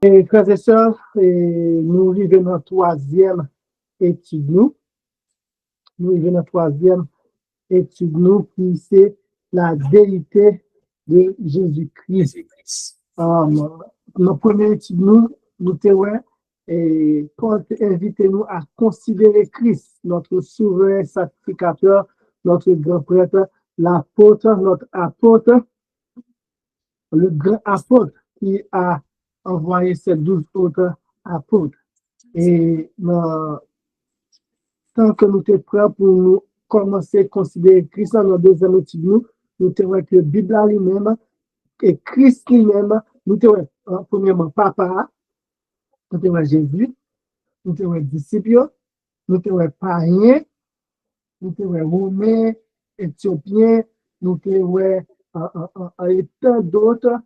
Et frères et sœurs, nous vivons dans la troisième étude, nous vivons dans la troisième étude, qui c'est la déité de Jésus-Christ. Dans première étude, nous avons et Paul invite nous à considérer Christ, notre souverain sacrificateur, notre grand prêtre, l'apôtre, notre apôtre, le grand apôtre qui a envoyé ces 12 autres apôtres. Et tant que nous sommes prêts pour nous commencer à considérer Christ dans notre deuxième étude, nous avons que la Bible lui-même et Christ lui-même, nous avons premièrement Papa, nous avons Jésus, nous avons disciples, nous avons païens, nous avons Romains, Éthiopiens, nous avons et tant d'autres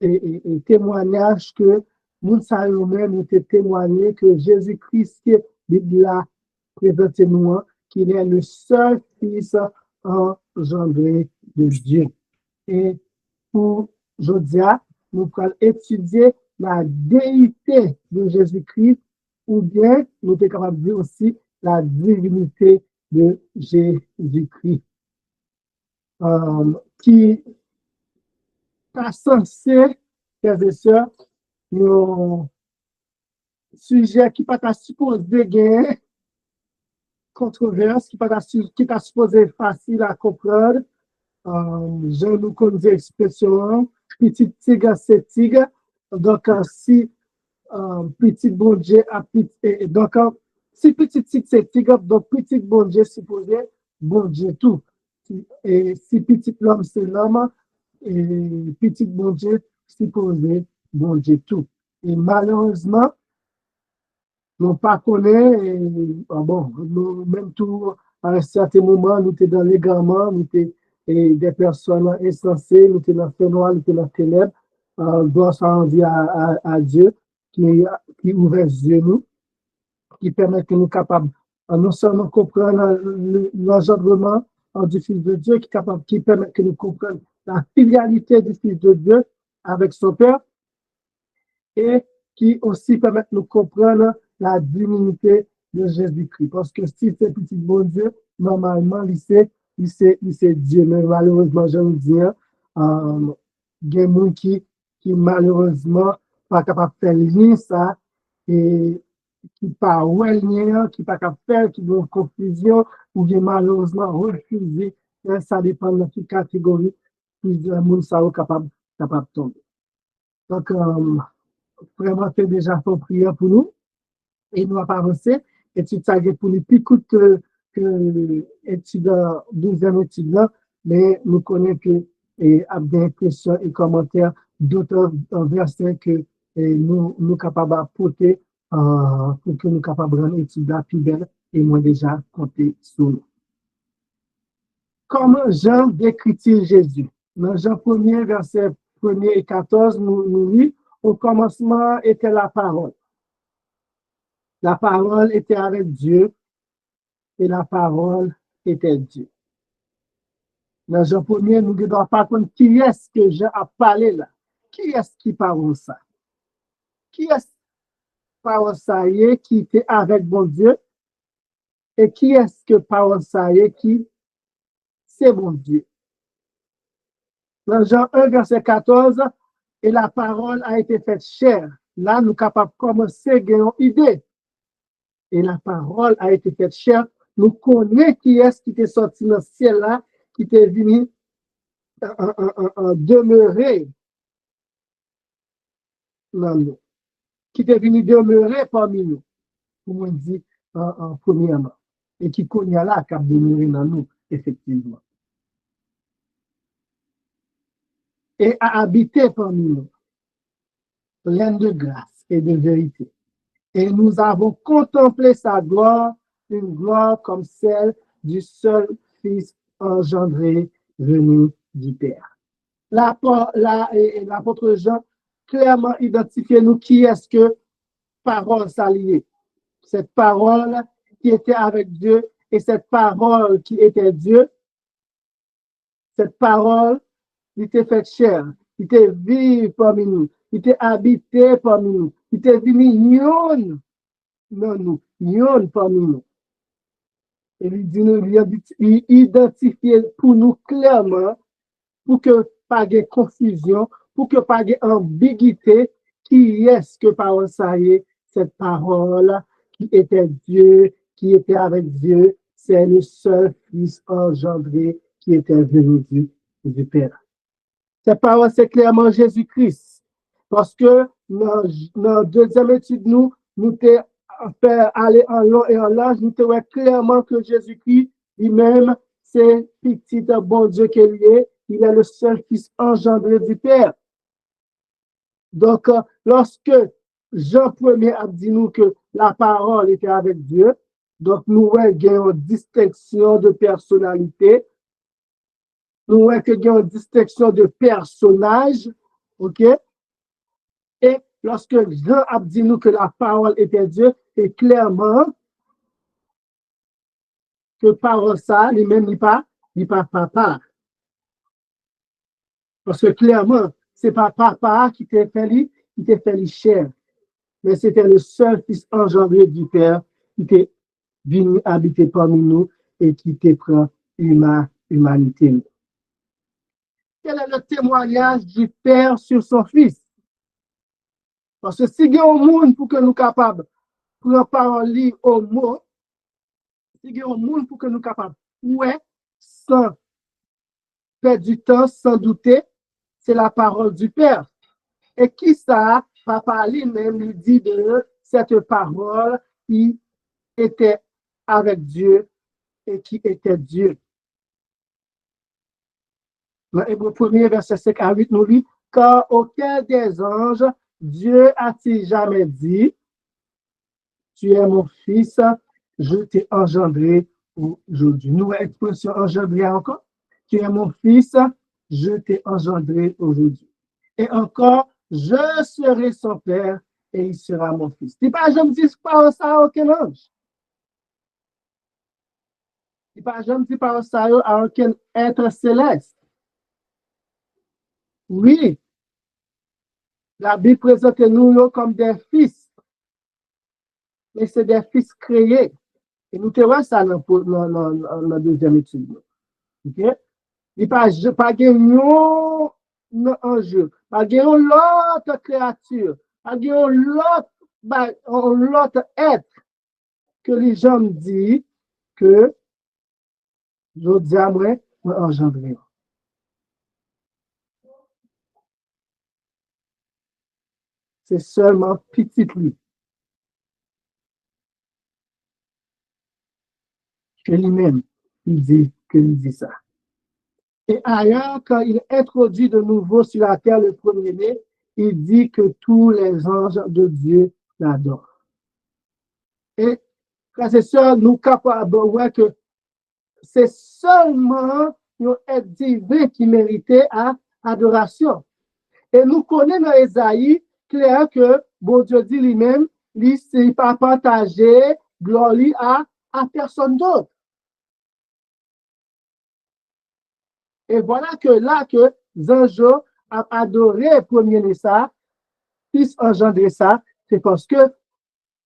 et témoignages que nous savons même nous témoigner que Jésus-Christ, qui Bible a présenté nous, qu'il est le seul Fils engendré de Dieu. Et pour aujourd'hui, nous allons étudier la déité de Jésus-Christ, ou bien nous sommes capables de dire aussi la divinité de Jésus-Christ, qui est censé, frères et sœurs, un sujet qui n'est pas supposé gagner controverse, qui est supposé facile à comprendre. Je nous connais l'expression petit tigre, c'est tigre. Donc, si petit bon Dieu a petit, donc, si petit tigre, c'est tigre, donc petit bon Dieu supposé bon Dieu tout. Et si petit l'homme, c'est l'homme, et petit bon Dieu supposé bon Dieu tout. Et malheureusement, nous pas connaît, bon, nous, même tout, à un certain moment, nous étions dans l'égarement, nous étions des personnes insensées, nous étions dans le feu noir, nous étions dans la ténèbres, doit s'en rendre à Dieu, qui ouvre les yeux nous, qui permet que nous capables, non seulement comprendre l'engendrement du Fils de Dieu, qui permet que nous comprenions la filialité du Fils de Dieu avec son Père, et qui aussi permet de nous comprendre la divinité de Jésus-Christ. Parce que si c'est petit bon Dieu, normalement, c'est Dieu. Mais malheureusement, je vous dis, il y a des gens qui malheureusement pas capable de faire lien ça, et qui pas ouais lien, qui pas capable de faire, qui ont confusion, ou bien malheureusement refuser. Ça dépend de quelle catégorie plusieurs gens sont capables de tomber. Donc, vraiment, fait déjà fait prière pour nous, et nous avons avancé. Et tu sais, pour les plus courtes que études, 12e étude là, mais nous connaissons que, et à des questions et commentaires d'autres versets que nous capables d'apporter pour que nous capables de rendre l'étude là plus belle, et moi déjà compter sur nous. Comment Jean décrit-il Jésus? Dans Jean 1er, verset 1er et 14, nous lit, au commencement était la parole. La parole était avec Dieu et la parole était Dieu. Dans Jean 1er, nous ne devons pas comprendre qui est-ce que Jean a parlé là. Qui est-ce qui parle ça? Qui est-ce qui parle ça qui était avec bon Dieu? Et qui est-ce que parle ça qui c'est bon Dieu? Dans Jean 1, verset 14, et la parole a été faite chair. Là, nous sommes capables de commencer à avoir une idée. Et la parole a été faite chair. Nous connaissons qui est-ce qui est sorti dans le ciel là, qui est venu demeurer dans nous, qui est venu demeurer parmi nous, comme on dit premièrement, et qui connaît là, qui a demeuré dans nous, effectivement. Et a habité parmi nous, plein de grâce et de vérité. Et nous avons contemplé sa gloire, une gloire comme celle du seul Fils engendré venu du Père. L'apôtre Jean clairement identifié nous qui est-ce que parole s'alliait. Cette parole qui était avec Dieu et cette parole qui était Dieu, cette parole qui était faite chair, qui était vive parmi nous, il était habité parmi nous. Il était venu yon dans nous, yon parmi nous. Et il identifié pour nous clairement, pour que pas de confusion, pour que pas d'ambiguïté, qui est-ce que parole ça y est, cette parole qui était Dieu, qui était avec Dieu, c'est le seul Fils engendré qui était venu du Père. Cette parole, c'est clairement Jésus-Christ. Parce que dans la deuxième étude, nous t'ai fait aller en long et en large, nous t'ai clairement que Jésus-Christ lui-même, c'est petit bon Dieu qu'il est. Il est le seul Fils engendré du Père. Donc, lorsque Jean 1er a dit nous que la parole était avec Dieu, donc nous avons une distinction de personnalité, nous avons une distinction de personnage, ok? Et lorsque Jean a dit nous que la parole était Dieu, et clairement que parole ça, lui-même, il pas papa. Parce que clairement, c'est pas papa qui t'a fait chair. Mais c'était le seul Fils engendré du Père qui était venu habiter parmi nous et qui te prend humanité. Quel est le témoignage du Père sur son Fils? Parce que si il y a un monde pour que nous capables de prendre parole au mot, si il y a un monde pour que nous capables, ouais, sans perdre du temps, sans douter, c'est la parole du Père. Et qui ça, papa lui-même lui dit de cette parole qui était avec Dieu et qui était Dieu. Dans Hébreux 1er, verset 5 à 8, nous dit, car aucun des anges, Dieu a-t-il jamais dit, tu es mon fils, je t'ai engendré aujourd'hui. Nouvelle expression engendré encore, tu es mon fils, je t'ai engendré aujourd'hui. Et encore, je serai son père et il sera mon fils. C'est pas, je me dis pas ça à aucun ange. C'est pas, je me dis pas ça à aucun être céleste. Oui, la Bible présente nous comme des fils, mais c'est des fils créés. Et nous te voyons ça dans la deuxième étude. OK? Il n'y a pas de enjeu, pas de l'autre créature, pas de l'autre être que les gens disent que je dis à moi, engendrer. C'est seulement petit lui que lui-même il dit ça. Et ailleurs, quand il introduit de nouveau sur la terre le premier-né, il dit que tous les anges de Dieu l'adorent. Et frères et sœurs, nous capables de voir que c'est seulement un être divin qui méritait adoration. Et nous connaissons dans Esaïe clair que bon Dieu dit lui-même, il ne pas partager gloire à personne d'autre. Et voilà que là que Zanjo a adoré premier ça, fils engendré ça, c'est parce que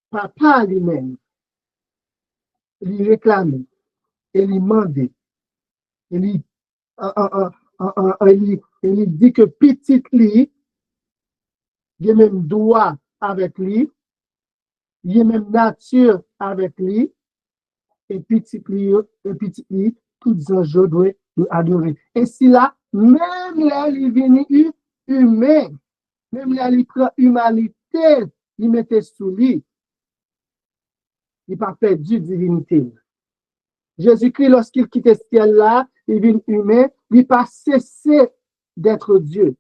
papa lui-même, lui réclamait, et lui demandait, et lui, il dit que petit lui, il a même droit avec lui, il a même nature avec lui, et petit lui, tous les anges doivent nous adorer. Et si là, même là, il vient humain, même là, il prend humanité, il mettait sous lui, il n'a pas perdu divinité. Jésus-Christ, lorsqu'il quitte ce ciel-là, il vient humain, il n'a pas cessé d'être Dieu.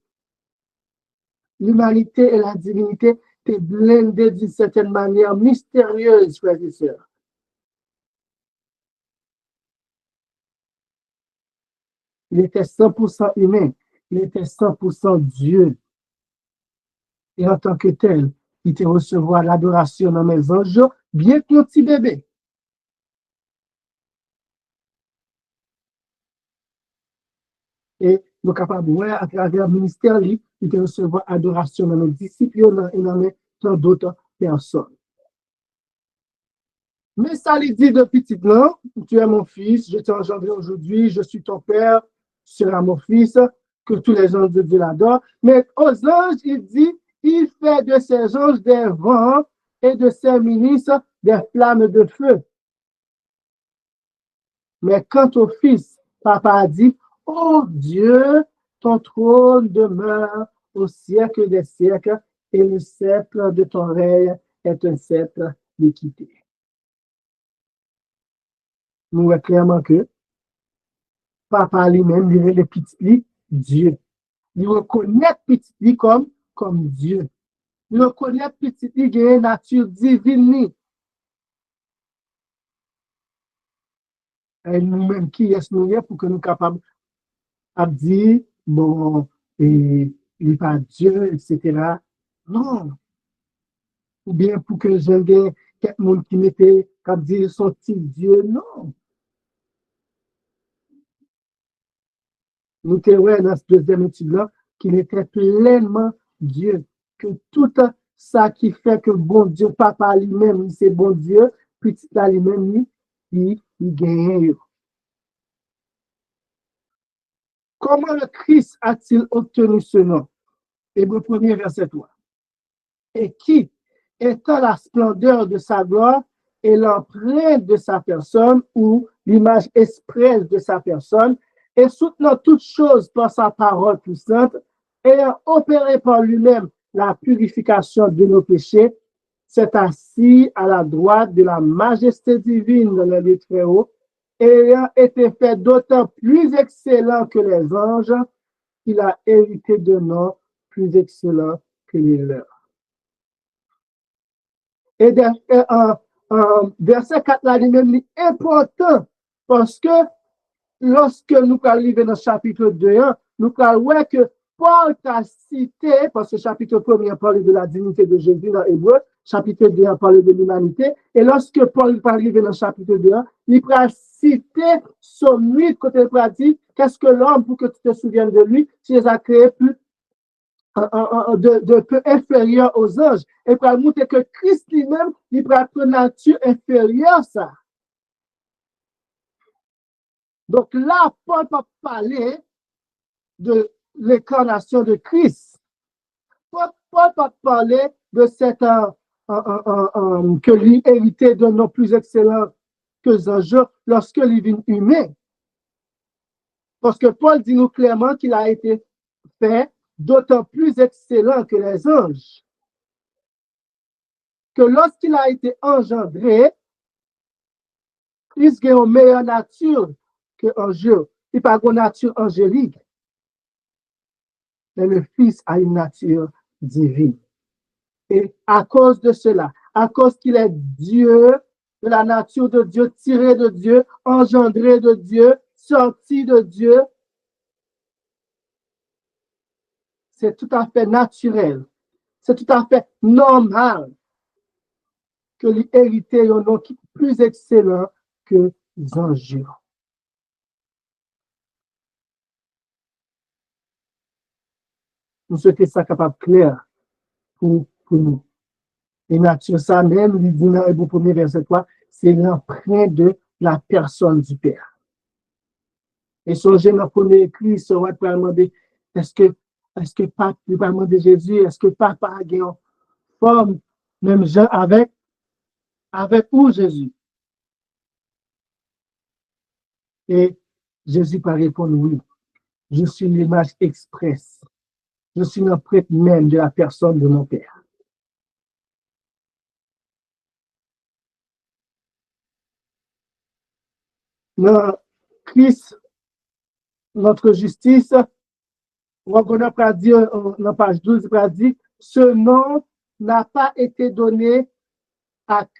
L'humanité et la divinité étaient blindées d'une certaine manière mystérieuse, frères et sœurs. Il était 100% humain, il était 100% Dieu. Et en tant que tel, il te recevoir l'adoration dans mes anges, bien que petit bébé. Et nous sommes capables de voir à travers le ministère, il il te recevoir adoration dans nos disciples et dans tant d'autres personnes. Mais ça lui dit de petit là, tu es mon fils, je t'ai engendré aujourd'hui, je suis ton père, tu seras mon fils, que tous les anges de Dieu l'adorent. Mais aux anges, il dit, il fait de ses anges des vents et de ses ministres des flammes de feu. Mais quant au fils, papa a dit, oh Dieu, ton trône demeure au siècle des siècles et le sceptre de ton règne est un sceptre d'équité. Nous voyons clairement que papa lui-même, il est le petit Dieu. Il reconnaît petit comme Dieu. Il reconnaît petit qui a une nature divine. Et nous-mêmes, qui est-ce pour que nous soyons capables de dire, bon, et il n'est pas Dieu, etc. Non. Ou bien pour que j'ai quelqu'un qui mettait, comme dire, son petit Dieu. Non. Nous voyons dans ce deuxième étude-là qu'il était pleinement Dieu. Que tout ça qui fait que bon Dieu, papa lui-même, c'est bon Dieu, petit là lui-même, il gagne. Comment le Christ a-t-il obtenu ce nom? Hébreu 1er, verset 3. Et qui, étant la splendeur de sa gloire et l'empreinte de sa personne ou l'image expresse de sa personne, et soutenant toutes choses par sa parole puissante, ayant opéré par lui-même la purification de nos péchés, s'est assis à la droite de la majesté divine dans le lieu très haut, ayant été fait d'autant plus excellent que les anges, il a hérité de noms plus excellents que les leurs. Et verset 4 là, lui-même, est important parce que lorsque nous arrivons dans le chapitre 2, nous voyons que Paul t'a cité, parce que le chapitre 1er parle de la dignité de Jésus dans Hébreu, chapitre 2 parle de l'humanité, et lorsque Paul arrive dans le chapitre 2, il va citer son mythe côté il va dire, qu'est-ce que l'homme pour que tu te souviennes de lui, tu les as créés plus de peu inférieur aux anges. Et pour montrer que Christ lui-même, il prend une nature inférieure, ça. Donc là, Paul va parler de l'incarnation de Christ. Paul va parler de cette que lui hérité de nom plus excellent que les anges lorsque il vient humain. Parce que Paul dit nous clairement qu'il a été fait d'autant plus excellent que les anges. Que lorsqu'il a été engendré, Christ a une meilleure nature que ange. Il n'a pas une nature angélique. Mais le Fils a une nature divine. Et à cause de cela, à cause qu'il est Dieu, de la nature de Dieu, tiré de Dieu, engendré de Dieu, sorti de Dieu, c'est tout à fait naturel. C'est tout à fait normal que l'hérité un nom qui est plus excellent que les anges. Nous souhaitons ça capable clair pour nous. Et nature, ça même, il dit dans le premier verset 3, c'est l'empreinte de la personne du Père. Et songez dans le premier écrit, ça va te demander, est-ce que Papa, il va demander Jésus, est-ce que Papa a une forme, même Jean, avec où Jésus? Et Jésus va répondre oui. Je suis l'image expresse. Je suis l'empreinte même de la personne de mon Père. Dans Christ, notre justice, on va dire, dans page 12, on va dire, ce nom n'a pas été donné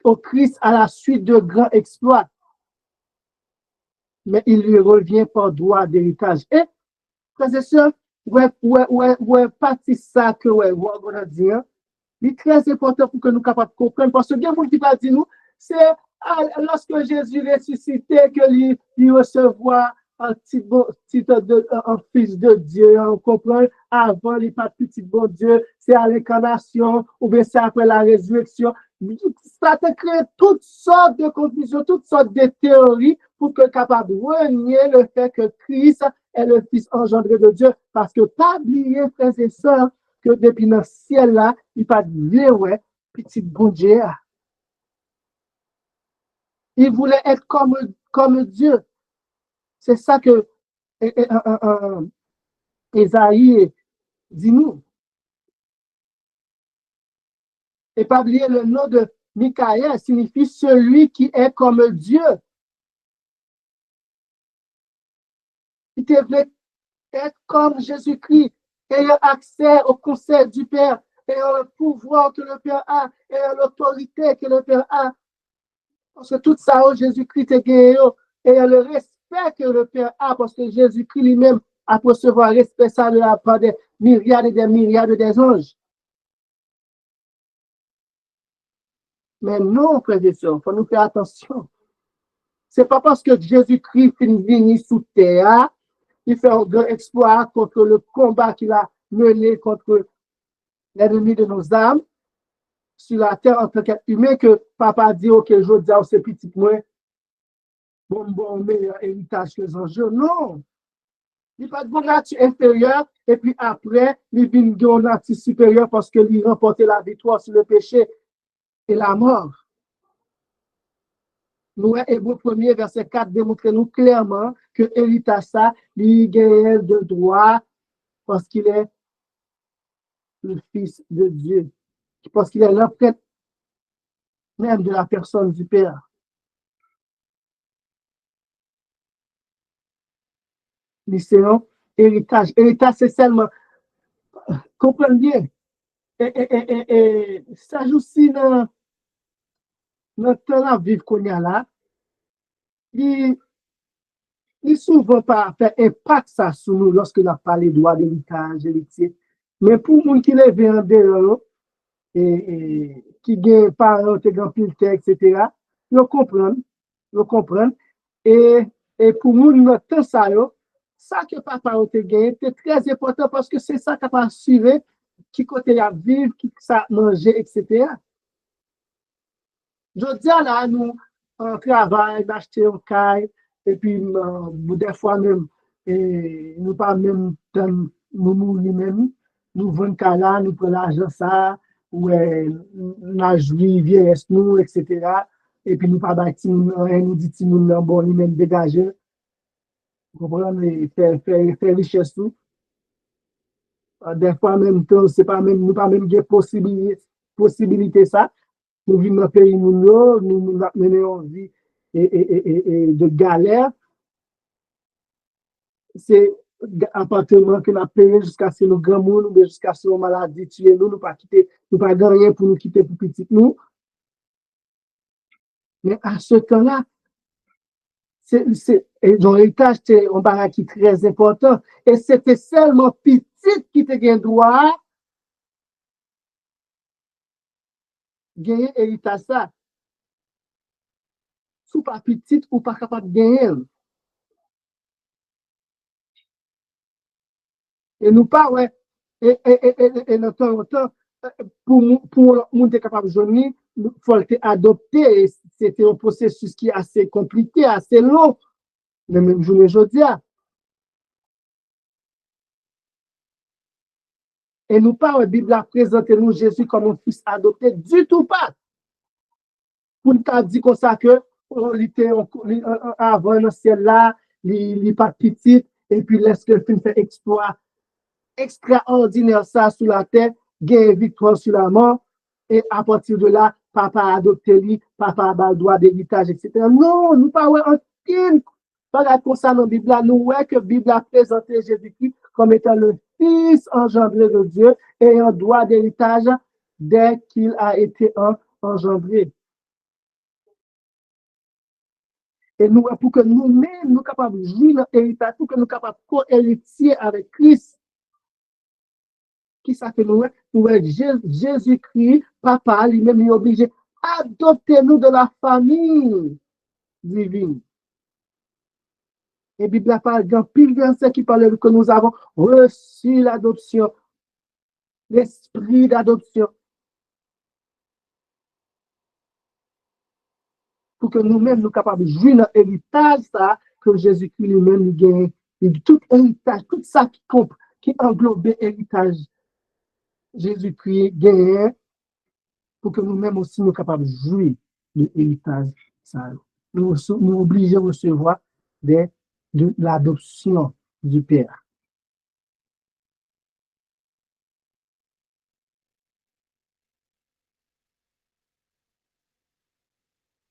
au Christ à la suite de grands exploits, mais il lui revient par droit d'héritage. Et, frères et sœurs, partie ça que on va dire, c'est très important pour que nous capables de comprendre, parce que bien, vous qui va dire nous, c'est lorsque Jésus ressuscité que lui recevoir un fils de Dieu, on comprend, avant, il n'est pas petit bon Dieu, c'est à l'incarnation, ou bien c'est après la résurrection. Ça te crée toutes sortes de confusions, toutes sortes de théories pour que capable de renier le fait que Christ est le Fils engendré de Dieu. Parce que pas oublier, frères et sœurs, que depuis le ciel là, il pas de ouais, petit bon Dieu. Il voulait être comme Dieu. C'est ça que Esaïe dit nous. Et pas oublier le nom de Michael signifie celui qui est comme Dieu. Il devait être comme Jésus-Christ, ayant accès au conseil du Père, ayant le pouvoir que le Père a, ayant l'autorité que le Père a. Parce que tout ça, Jésus-Christ est gagné, ayant le respect que le Père a, parce que Jésus-Christ lui-même a pu recevoir respect ça de la part des myriades et des myriades des anges. Mais non, frères et sœurs, il faut nous faire attention. C'est pas parce que Jésus-Christ est venu sous terre, il fait un grand exploit contre le combat qu'il a mené contre l'ennemi de nos âmes sur la terre en tant qu'être humain que papa dit, ok, je dis à ces petits points, bon, meilleur héritage que les anges. Non! Il n'y a pas de bon nature inférieure, et puis après, il vient de nature supérieure parce qu'il remportait la victoire sur le péché et la mort. Nous, Hébreu 1er, verset 4, démontre nous clairement que héritage ça, il gagne de droit parce qu'il est le Fils de Dieu, parce qu'il est l'empreinte même de la personne du Père. Lycéen, héritage. Héritage, c'est seulement, comprenez bien, et ça joue aussi dans notre temps à vivre qu'on y a là, il souvent pas fait impact ça sur nous lorsque nous parlé de droit d'héritage, héritier. Mais pour les gens qui lèvent en dehors, et qui gagne parents, qui gagne pile, etc., ils comprennent. Et, et pour nous, notre temps, ça que papa a gagné, c'est très important parce que c'est ça qui va assurer qui côté à vivre, qui ça manger, etc. Je dis là, nous, on travaille, d'acheter un caille, et puis, des fois même, et nous pas même, nous même, nous vendons là, nous prenons l'argent ça, ou nous jouons vieillesse nous, etc. Et puis, nous pas bâti, nous dit, nous, bon, nous même dégager, vous comprenez, faire richesse tout. Des fois, même temps, c'est pas même, nous pas même des possibilités ça. Nous vivons dans un pays, nous menons une vie de galère. C'est appartement que nous avons payé jusqu'à ce que nous grand monde, ou jusqu'à ce que nous maladie tuer nous, nous pas quitter, nous pas gagner pour nous quitter pour petit nous. Mais à ce temps-là, l'héritage, c'est un bagage qui est très important. Et c'était seulement petit qui te gagne droit, gagner héritage ça. Sous pas petit ou pas capable de gagner. Et nous pas, ouais, et de temps en temps, pour monde capable de joindre, il faut adopter. C'était un processus qui est assez compliqué, assez long, mais même journée aujourd'hui. Et nous pas, la Bible a présenté nous Jésus comme un fils adopté, du tout pas. Pour nous dire comme ça que, il était avant dans ce ciel-là, il n'est pas petit, et puis laisse que le film fait exploit extraordinaire ça sur la terre, gagne victoire sur la mort, et à partir de là, papa a adopté lui, papa a le droit d'héritage, etc. Non, nous pas un film, pas comme ça dans la Bible, nous voyons que la Bible a présenté Jésus-Christ comme étant le Fils engendré de Dieu et un droit d'héritage dès qu'il a été engendré. Et nous, pour que nous-mêmes, nous capables de jouir dans l'héritage, pour que nous capables de co-héritier avec Christ, qui ça que nous Jésus-Christ, papa, lui-même, il est obligé d'adopter nous de la famille divine. Et la Bible parle d'un pile verset qui parle que nous avons reçu l'adoption, l'esprit d'adoption, pour que nous-mêmes nous capables de jouir dans l'héritage ça que Jésus-Christ lui-même gagne. Tout héritage, tout ça qui englobe l'héritage Jésus-Christ gagne pour que nous-mêmes aussi nous capables de jouir de l'héritage ça. Nous obligés de recevoir de l'adoption du Père.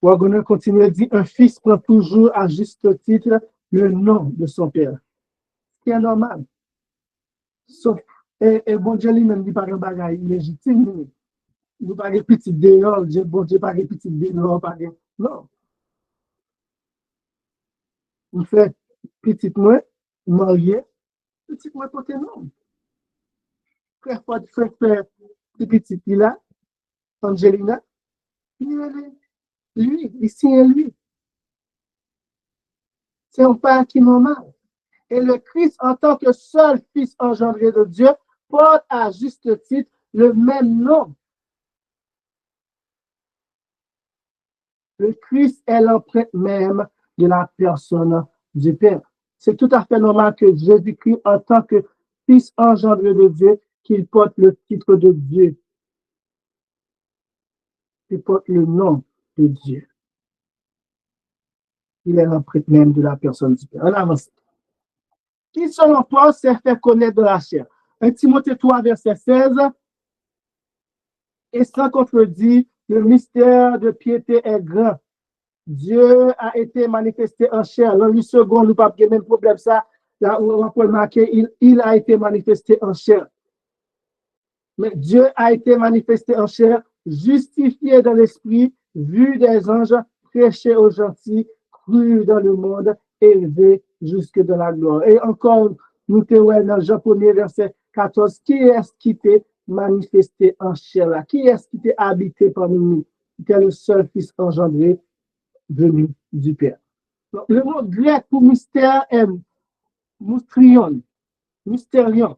Wagner continue à dire, un fils prend toujours à juste titre le nom de son père. Ce qui est normal. Sauf, et bon Dieu lui-même dit pas un bagage légitime. Nous pas petit dehors, bon Dieu pas petit dehors, pas non. Nous fait petit moi, marié, petit moi porter nom. Frère pas faire petit là, Angelina, lui, ici et lui. C'est un père qui est normal. Et le Christ, en tant que seul Fils engendré de Dieu, porte à juste titre le même nom. Le Christ est l'empreinte même de la personne du Père. C'est tout à fait normal que Jésus-Christ, en tant que Fils engendré de Dieu, qu'il porte le titre de Dieu. Il porte le nom de Dieu. Il est l'empreinte même de la personne du Père. On avance. Qui, selon Paul, s'est fait connaître de la chair? 1 Timothée 3, verset 16. Et sans contredit, le mystère de piété est grand. Dieu a été manifesté en chair. Dans 8 secondes, nous pas même problème ça. Là, on peut marquer, il a été manifesté en chair. Mais Dieu a été manifesté en chair, justifié dans l'esprit, vu des anges, prêché aux gentils, cru dans le monde, élevé jusque dans la gloire. Et encore, nous te voyons dans Jean 1er, verset 14, qui est-ce qui t'est manifesté en chair là? Qui est-ce qui t'est habité parmi nous? Qui est le seul Fils engendré venu du Père. Donc, le mot grec pour mystère est mystérion. Mystérion.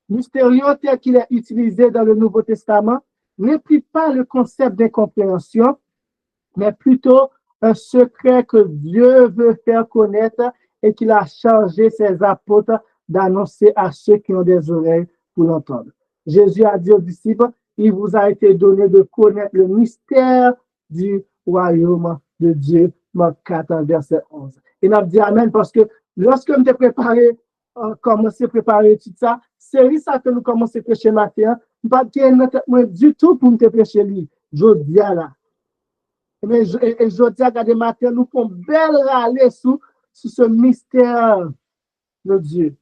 Mystérion tel qu'il est utilisé dans le Nouveau Testament n'implique pas le concept d'incompréhension, mais plutôt un secret que Dieu veut faire connaître et qu'il a chargé ses apôtres d'annoncer à ceux qui ont des oreilles pour l'entendre. Jésus a dit aux disciples, il vous a été donné de connaître le mystère du royaume de Dieu. Marc 4, verset 11. Et on a dit Amen parce que lorsque nous t'ai préparé, commencé à préparer tout ça, c'est ça que nous commençons à prêcher matin. Pas de du tout pour nous prêcher lui. Je dis là. Mais je dis à des matins, nous font belle râler sur ce mystère de Dieu.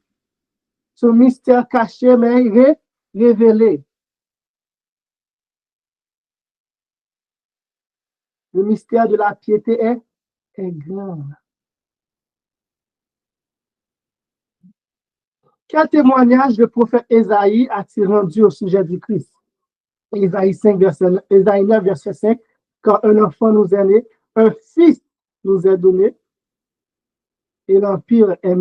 Ce mystère caché, mais révélé. Le mystère de la piété est grand. Quel témoignage le prophète Ésaïe a-t-il rendu au sujet du Christ? Ésaïe 9, verset 5, quand un enfant nous est né, un fils nous est donné, et l'empire est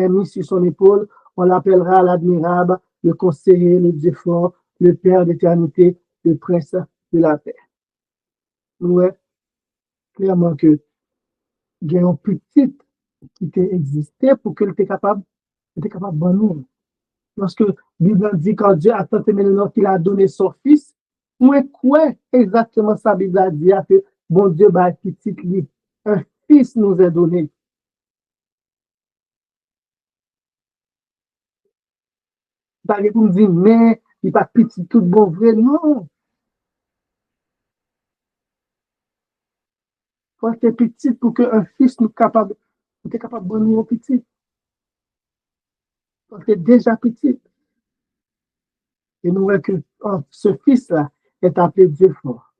mis sur son épaule, on l'appellera l'admirable, le conseiller, le Dieu fort, le Père d'éternité, le prince de la paix. Nous voyons clairement que il y a un petit qui existé pour qu'il était capable de nous. Lorsque la Bible dit quand Dieu a tant aimé le monde qu'il a donné son fils, quoi exactement ça Bible a dit que bon Dieu va petit lui, un fils nous est donné. Pas pour me dire mais il pas petit tout bon vrai non. Faut être petit pour qu'un fils nous capable de nous petit. Faut être déjà petit. Et nous voyons que ce fils-là est appelé Dieu fort.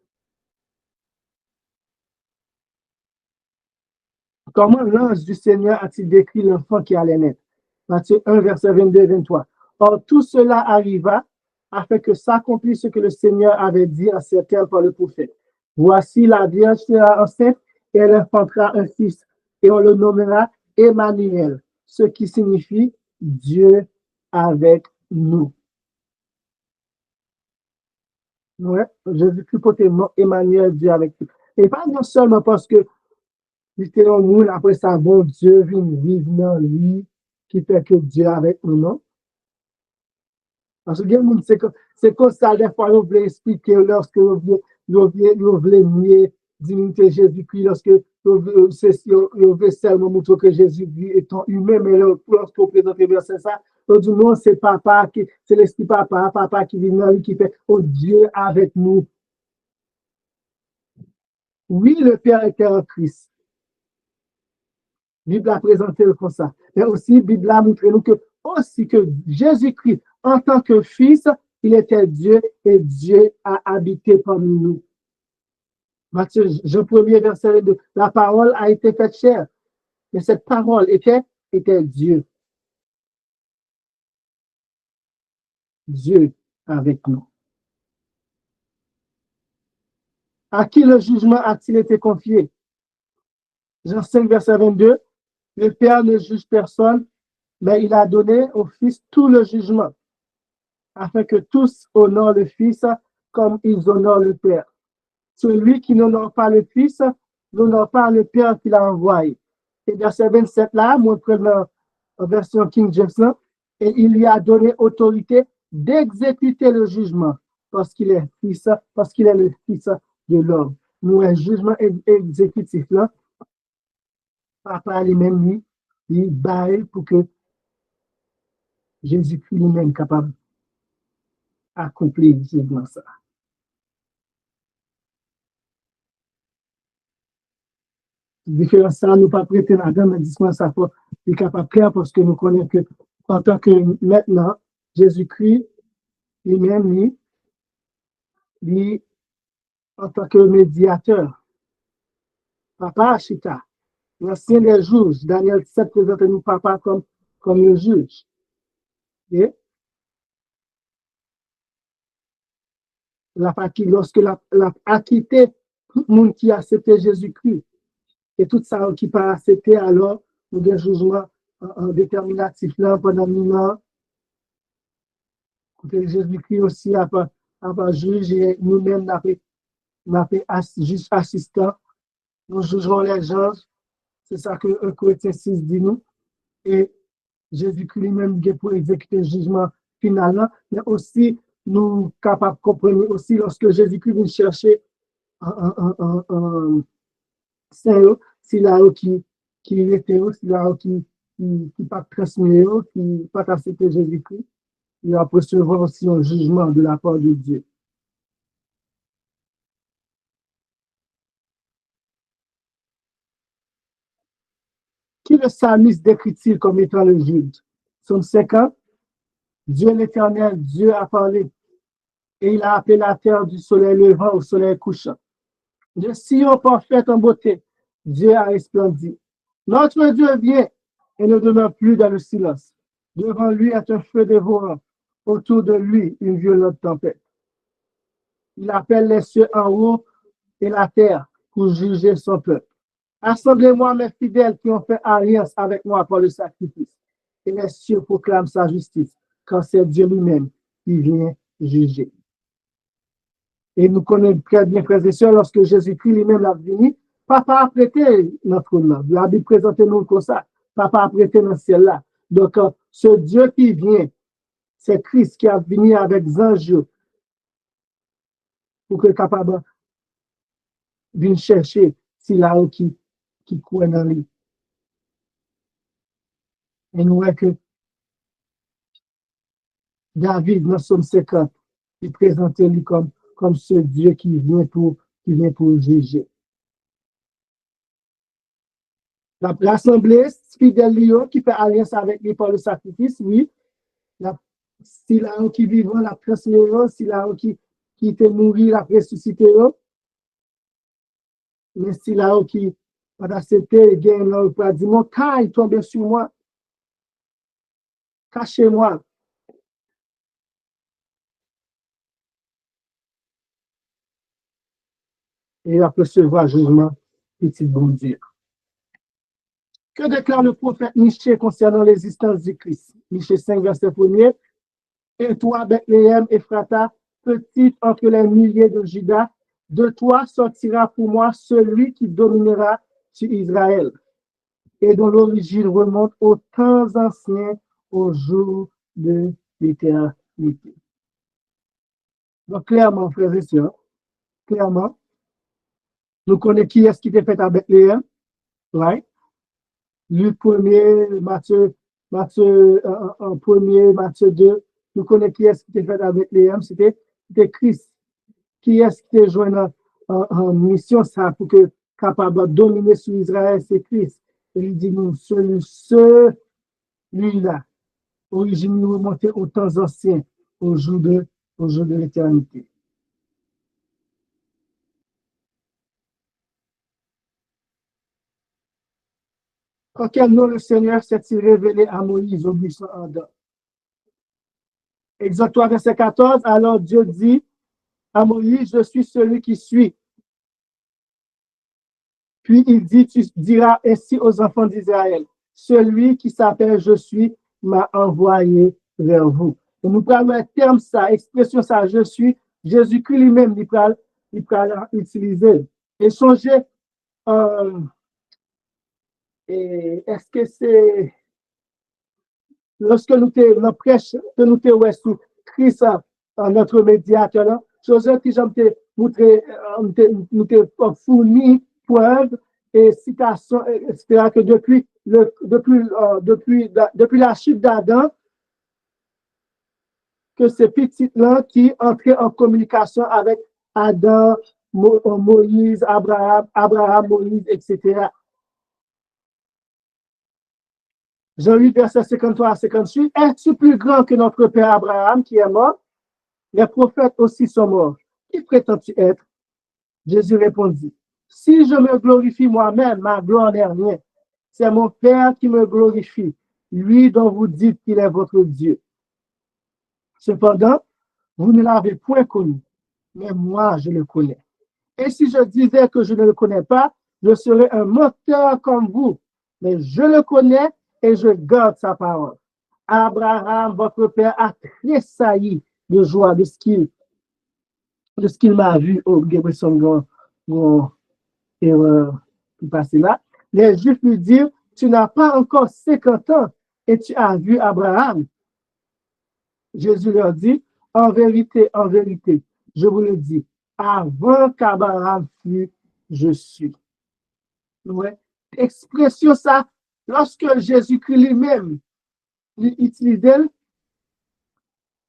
Comment l'ange du Seigneur a-t-il décrit l'enfant qui allait naître? Matthieu 1, verset 22-23. Or, tout cela arriva afin que s'accomplisse ce que le Seigneur avait dit en ces termes par le prophète. Voici la Vierge sera enceinte et elle enfantera un fils et on le nommera Emmanuel. ce qui signifie Dieu avec nous. Ouais, Jésus-Christ peut Emmanuel, Dieu avec nous. Et pas non seulement parce que littéralement, nous, après ça, bon Dieu vient vivre dans lui, qui fait que Dieu avec nous, non? Parce que c'est comme ça, des fois, on veut expliquer lorsque on veut nier divinité Jésus-Christ, lorsque on veut seulement montrer que Jésus-Christ étant humain, mais lorsqu'on présente le verset ça, on dit non, c'est papa, c'est l'esprit papa qui vit dans lui, qui fait, oh Dieu avec nous. Oui, le Père était en Christ. La Bible a présenté comme ça. Mais aussi, la Bible a montré nous que, aussi que Jésus-Christ, en tant que fils, il était Dieu et Dieu a habité parmi nous. Matthieu, Jean 1er, verset 2. La parole a été faite chair. Mais cette parole était Dieu. Dieu avec nous. À qui le jugement a-t-il été confié? Jean 5, verset 22. Le Père ne juge personne, mais il a donné au Fils tout le jugement, afin que tous honorent le Fils comme ils honorent le Père. Celui qui n'honore pas le Fils n'honore pas le Père qui l'a envoyé. Et verset 27 là, moi, je prends la version King James, et il lui a donné autorité d'exécuter le jugement parce qu'il est fils, parce qu'il est le Fils de l'homme. Nous, un jugement exécutif là, papa lui-même, il baille pour que Jésus-Christ lui-même capable d'accomplir jugement ça. Différence ça, nous pas prêter la dame, mais dis-moi ça pour être capable clair parce que nous connaissons que en tant que maintenant, Jésus-Christ lui-même, lui, en tant que médiateur, papa Achita, l'ancien des juges, Daniel 7 présente nous papa comme le juge. Et lorsque la acquitté tout le monde qui a accepté Jésus-Christ, et tout ça qui pas accepté, alors nous avons un jugement déterminatif là pendant 1000 ans. Jésus-Christ aussi a pas juge et nous-mêmes n'a fait juste assistant. Nous jugerons les gens. C'est ça que 1 Corinthiens 6 dit nous. Et Jésus-Christ lui-même pour exécuter le jugement final. Mais aussi, nous capables de comprendre aussi lorsque Jésus-Christ vient chercher un Saint, si là qui était, si là qui pas transmis, qui pas accepté Jésus-Christ, il va recevoir aussi un jugement de la part de Dieu. Qui le psalmiste décrit-il comme étant le juge? Somme 50, Dieu l'Éternel, Dieu a parlé, et il a appelé la terre du soleil levant au soleil couchant. De Sion parfaite en beauté, Dieu a resplendi. Notre Dieu vient et ne demeure plus dans le silence. Devant lui est un feu dévorant, autour de lui une violente tempête. Il appelle les cieux en haut et la terre pour juger son peuple. Assemblez-moi mes fidèles qui ont fait alliance avec moi par le sacrifice. Et les cieux proclament sa justice, quand c'est Dieu lui-même qui vient juger. Et nous connaissons très bien, frères et sœurs, lorsque Jésus-Christ lui-même l'a venu, papa a prêté notre nom. La Bible présente nous comme ça. Papa a prêté dans ce ciel-là. Donc, ce Dieu qui vient, c'est Christ qui a venu avec anges pour que capable de chercher si là qui croit dans lui. Et nous voyons que David, dans Somme 50, il présentait lui comme ce Dieu qui vient pour juger. L'assemblée fidèle Lyon qui fait alliance avec lui par le sacrifice, oui. Si là qui vivant, la transmission, si là qui était mort, la ressuscité, mais si là qui pas accepté, gagne là, pas dit, mon cas, il tombe sur moi, cachez-moi. Et il va recevoir jugement, petit bon Dieu. Que déclare le prophète Michée concernant l'existence du Christ? Michée 5, verset 1er. Et toi, Bethléem, Ephrata, petite entre les milliers de Juda, de toi sortira pour moi celui qui dominera sur Israël et dont l'origine remonte aux temps anciens, au jour de l'éternité. Donc, clairement, frères et sœurs, clairement, nous connaissons qui est-ce qui était fait à Bethléem, right? Luc 1er, Matthieu 1er, Matthieu 2, nous connaissons qui est-ce qui était fait à Bethléem, c'était Christ. Qui est-ce qui était joint en mission ça pour que capable de dominer sur Israël, c'est Christ. Et il dit, nous, celui-là, origine remontée aux temps anciens, au jour de l'éternité. En quel nom le Seigneur s'est-il révélé à Moïse au buisson ardent? Exode 3, verset 14, alors Dieu dit à Moïse, je suis celui qui suis. Puis il dit, tu diras ainsi aux enfants d'Israël, celui qui s'appelle je suis m'a envoyé vers vous. Et nous prenons un terme ça, expression ça, je suis, Jésus-Christ lui-même, il peut l'utiliser. Et songez, est-ce que c'est lorsque nous te prêche, que nous te ouais sous Christ notre médiateur, là, chose que j'aime te montrer, nous te fourni preuve et citation, etc., que depuis la chute d'Adam, que ces petites-là qui entraient en communication avec Adam, Moïse, Abraham, Moïse, etc. Jean 8, verset 53 à 58. Es-tu plus grand que notre père Abraham qui est mort? Les prophètes aussi sont morts. Qui prétends-tu être? Jésus répondit, si je me glorifie moi-même, ma gloire n'est rien. C'est mon Père qui me glorifie, lui dont vous dites qu'il est votre Dieu. Cependant, vous ne l'avez point connu, mais moi, je le connais. Et si je disais que je ne le connais pas, je serais un menteur comme vous. Mais je le connais et je garde sa parole. Abraham, votre père, a tressailli de joie de ce qu'il m'a vu au Gabriel erreur qui passait là. Les Juifs lui dirent, tu n'as pas encore 50 ans et tu as vu Abraham. Jésus leur dit, en vérité, je vous le dis, avant qu'Abraham fût, je suis. Ouais. Expression ça, lorsque Jésus-Christ lui-même l'utilisait,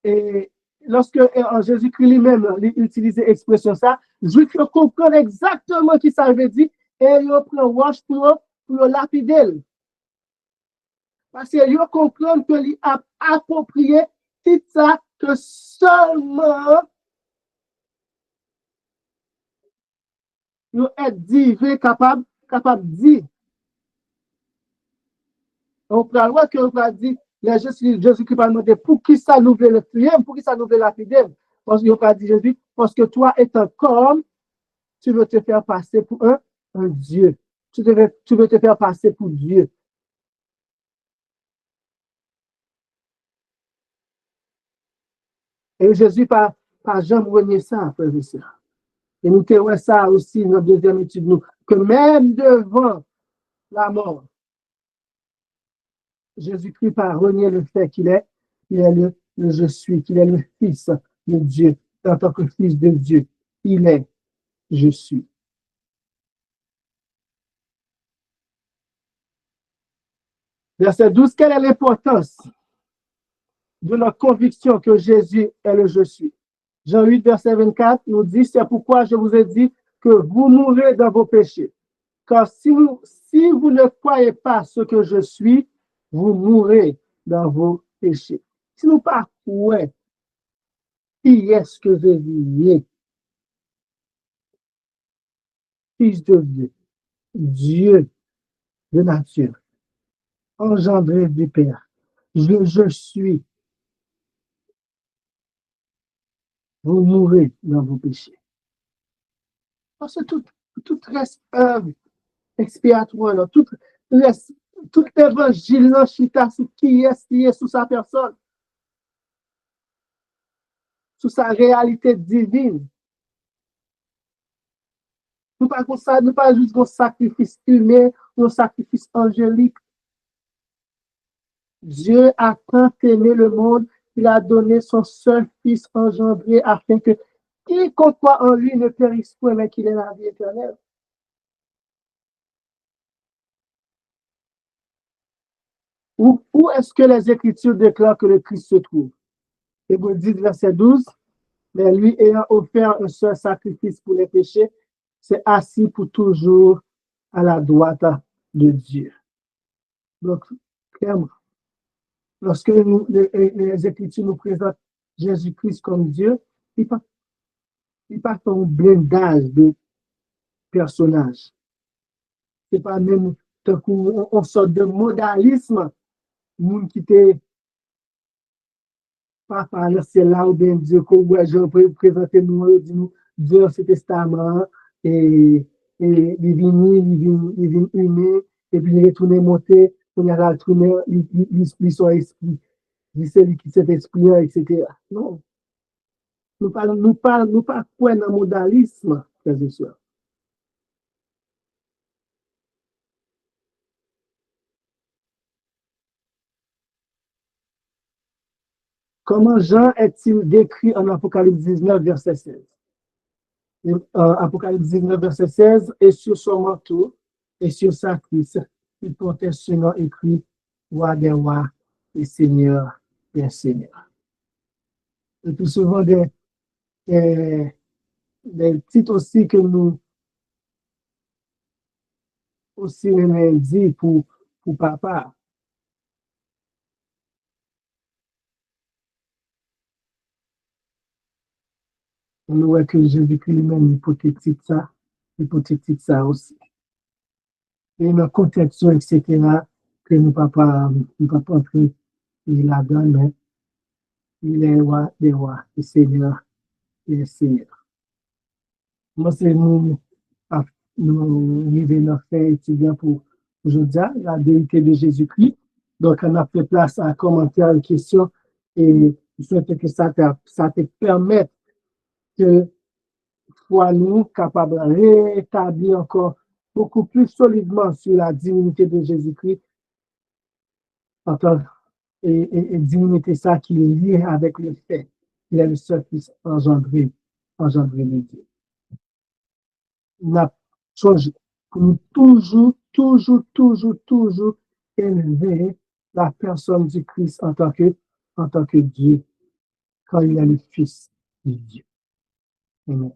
et lorsque Jésus-Christ lui-même utilisait l'expression ça, je comprends exactement ce qu'il s'avait dit et il prend roche pour le lapider. Parce qu'il comprend que lui a approprié tout ça que seulement nous être dit, capable de dire. On peut voir qu'on va dire, Jésus-Christ va demander pour qui ça nous veut le triomphe, pour qui ça nous veut la fidèle. Parce qu'il va dire Jésus, parce que toi étant comme, tu veux te faire passer pour un Dieu. Tu veux te faire passer pour Dieu. Et Jésus pas jamais renié ça, frère et sœur. Et nous avons ça aussi dans notre deuxième étude, nous, que même devant la mort, Jésus-Christ pas renié le fait qu'il est le je suis, qu'il est le Fils de Dieu, en tant que Fils de Dieu. Il est, je suis. Verset 12, quelle est l'importance de notre conviction que Jésus est le je suis? Jean 8, verset 24 nous dit, c'est pourquoi je vous ai dit que vous mourrez dans vos péchés. Car si vous ne croyez pas ce que je suis, vous mourrez dans vos péchés. Si nous pas croyons qui est-ce que Jésus est, Fils de Dieu, Dieu de nature, engendré du Père, je suis, vous mourrez dans vos péchés. Parce que tout reste expiatoire, là, tout reste Tout l'évangile là, chita sur qui est sous sa personne, sous sa réalité divine. Nous pas juste un sacrifice humain, un sacrifice angélique. Dieu a tant aimé le monde, il a donné son seul fils engendré afin que quiconque croit en lui ne périsse point, mais qu'il ait la vie éternelle. Où est-ce que les Écritures déclarent que le Christ se trouve? Hébreux 10, verset 12. Mais lui ayant offert un seul sacrifice pour les péchés, c'est assis pour toujours à la droite de Dieu. Donc, clairement, lorsque les Écritures nous présentent Jésus-Christ comme Dieu, il n'y a pas un blindage de personnages. Ce n'est pas même on sort de modalisme, monde qui était pas par le ciel là ou bien Dieu qu'on voit, je peux présenter nous, Dieu dans ce testament, et, et il vient humain, et puis il retourne monter, on a retourné, il son esprit, il c'est lui qui cet esprit, etc. Non, nous pas quoi dans le modalisme, frères et sœurs. Comment Jean est-il décrit en Apocalypse 19, verset 16? Apocalypse 19, verset 16, et sur son manteau et sur sa cuisse, il portait ce nom écrit Roi des rois et Seigneur des seigneurs. Et puis souvent des, des titres aussi que nous aussi dit pour papa. On voit que Jésus-Christ lui-même hypothétique ça aussi. Et une conception, etc., que nous ne pas entrer là-dedans, mais il est roi des rois et Seigneur des seigneurs. Moi, c'est nous arriver dans fait étudiant pour aujourd'hui, la vérité de Jésus-Christ. Donc, on a fait place à commentaires, à questions, et je souhaite que ça te permette que soit nous capables de rétablir encore beaucoup plus solidement sur la divinité de Jésus-Christ en tant et divinité ça qui est lié avec le fait qu'il est le seul fils engendré de Dieu. N'a changé. Pour toujours élever la personne du Christ en tant que Dieu, quand il est le Fils de Dieu. Amen.